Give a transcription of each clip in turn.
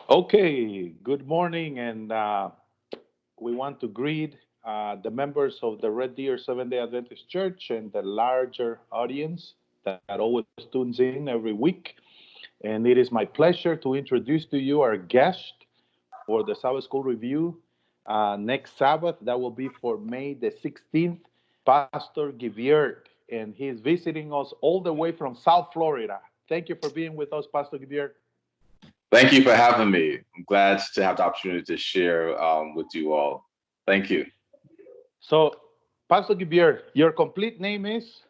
Okay, good morning, and we want to greet the members of the Red Deer Seventh Day Adventist Church and the larger audience that always tunes in every week. And it is my pleasure to introduce to you our guest for the Sabbath School Review next Sabbath. That will be for May the 16th, Pastor Guibert, and he's visiting us all the way from South Florida. Thank you for being with us, Pastor Guibert. Thank you for having me. I'm glad to have the opportunity to share with you all. Thank you. So, Pastor Guibert, your complete name is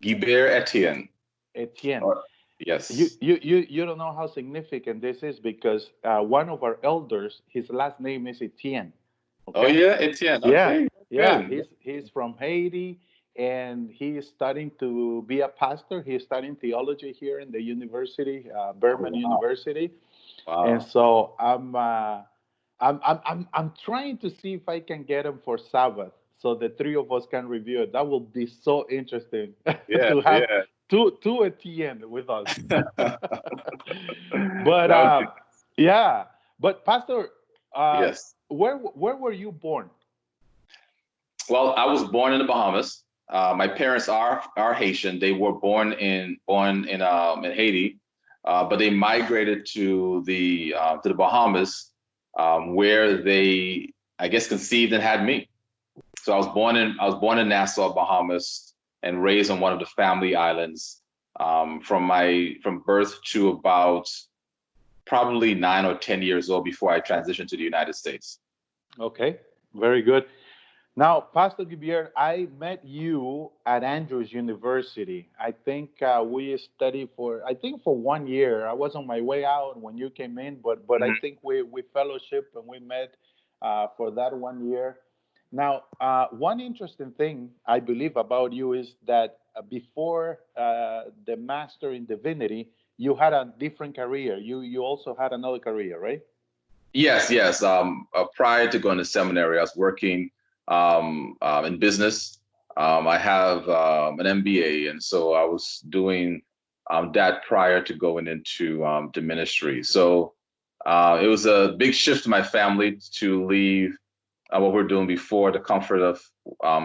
Guibert Etienne. Etienne. Or, You, yes. you, you, you don't know how significant this is because one of our elders, his last name is Etienne. Oh, Okay? yeah, Etienne. Yeah, Okay, yeah. good. He's from Haiti, and he is studying to be a pastor. He's studying theology here in the university, Oh, Berman wow. University. And Wow. so I'm trying to see if I can get him for Sabbath, so the three of us can review it. That will be so interesting Yeah, to have yeah. two Etienne with us. But That would be, yeah, but Pastor, uh, yes. where were you born? Well, I was born in the Bahamas. My parents are Haitian. They were born in Haiti, but they migrated to the Bahamas, where they, I guess, conceived and had me. So I was born in Nassau, Bahamas, and raised on one of the family islands, from birth to about probably 9 or 10 years old before I transitioned to the United States. Okay, very good. Now, Pastor Guibert, I met you at Andrews University. I think we studied for 1 year. I was on my way out when you came in, but I Mhm. think we fellowship and we met for that 1 year. Now, one interesting thing I believe about you is that before the master in divinity, you had a different career. You also had another career, right? Yes, yes. Prior to going to seminary, I was working in business. I have an MBA, and so I was doing that prior to going into the ministry. So it was a big shift to my family to leave what we're doing before the comfort of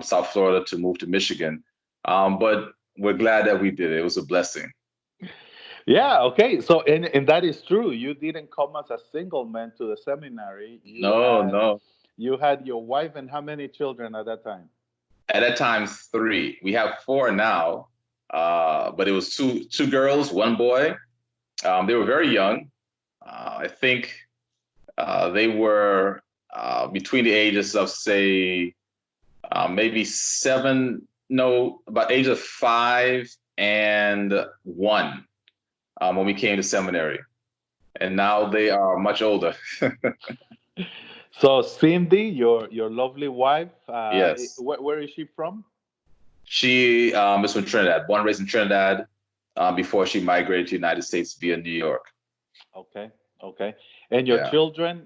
South Florida to move to Michigan. But we're glad that we did it. It was a blessing. Yeah, okay. So and that is true. You didn't come as a single man to the seminary. No, no. You had your wife and how many children at that time? At that time, three. We have four now, but it was two girls, one boy. They were very young. I think they were between the ages of, say, maybe seven, no, about age of 5 and 1, when we came to seminary, and now they are much older. So Cindy, your lovely wife, Yes, where is she from? she is from Trinidad, born and raised in Trinidad, before she migrated to the United States via New York. Okay, okay. And Yeah.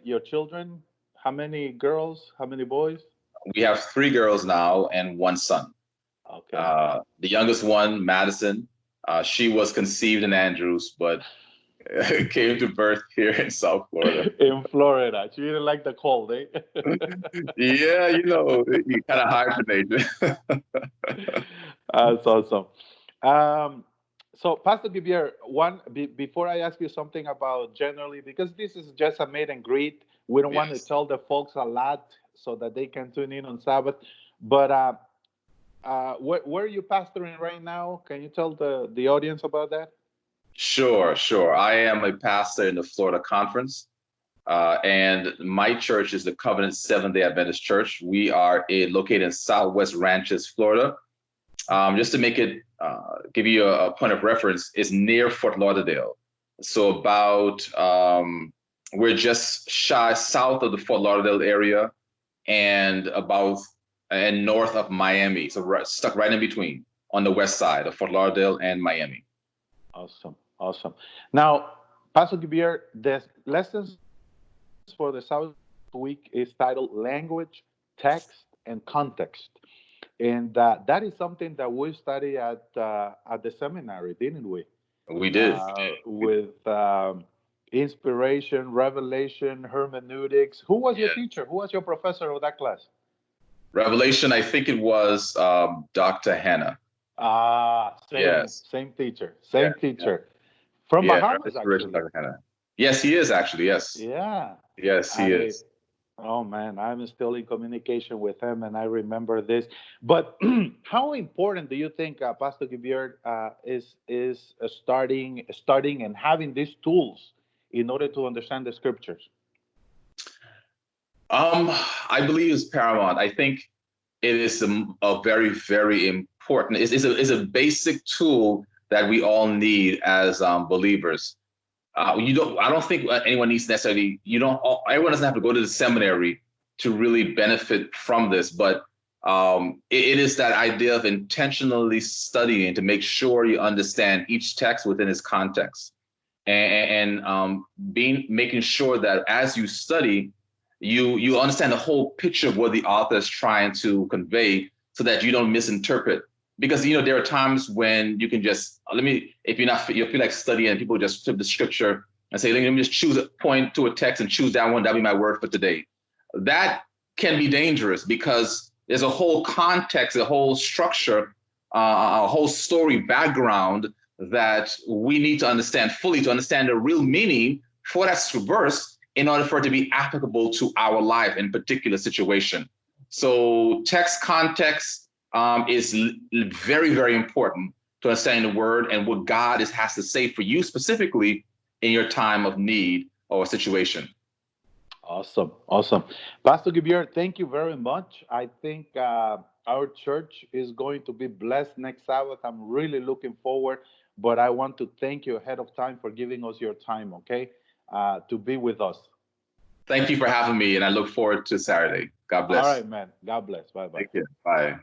your children, how many girls, how many boys? We have three girls now and one son. Okay. The youngest one, Madison, she was conceived in Andrews, but came to birth here in South Florida. In Florida. She didn't like the cold, eh? Yeah, you kind of hibernate. That's awesome. Um, so, Pastor Gibier, before I ask you something about generally, because this is just a meet and greet, we don't want to Yes. tell the folks a lot so that they can tune in on Sabbath. But where are you pastoring right now? Can you tell the audience about that? Sure, sure. I am a pastor in the Florida Conference, and my church is the Covenant Seventh Day Adventist Church. We are located in Southwest Ranches, Florida. Just to make it give you a point of reference, is near Fort Lauderdale. So about we're just shy south of the Fort Lauderdale area, and about and north of Miami. So stuck right in between on the west side of Fort Lauderdale and Miami. Awesome, awesome. Now, Pastor Gibier, the lessons for the Sabbath week is titled Language, Text, and Context. And that is something that we study at the seminary, didn't we? We did. With Inspiration, revelation, hermeneutics. Who was your Yeah. teacher? Who was your professor of that class? Revelation, I think it was Dr. Hannah. Ah, Yes. same teacher, Yeah. same Yeah. teacher. From Yeah. Bahamas, Restoration, actually. Dr. Hannah. Yes, he is actually. Yes. Yeah. Yes, he I, is. oh man, I'm still in communication with him and I remember this. But how important do you think, Pastor Guibert, is studying and having these tools in order to understand the scriptures? I believe it's paramount. I think it is a very, very important. It's a basic tool that we all need as believers. You don't. I don't think anyone needs necessarily. You don't. Everyone doesn't have to go to the seminary to really benefit from this, but it is that idea of intentionally studying to make sure you understand each text within its context, and being making sure that as you study, you understand the whole picture of what the author is trying to convey, so that you don't misinterpret. Because there are times when you can just if you feel like studying and people just flip the scripture and say, let me just choose a point to a text and choose that one, that'll be my word for today. That can be dangerous because there's a whole context, a whole structure, a whole story background that we need to understand fully to understand the real meaning for that verse in order for it to be applicable to our life in particular situation. So text context is very, very important to understanding the word and what God has to say for you specifically in your time of need or situation. Awesome, awesome. Pastor Guibert, thank you very much. I think our church is going to be blessed next Sabbath. I'm really looking forward, but I want to thank you ahead of time for giving us your time, okay, to be with us. Thank you for having me, and I look forward to Saturday. God All bless. right, man. God bless. Bye bye. Take care. Bye.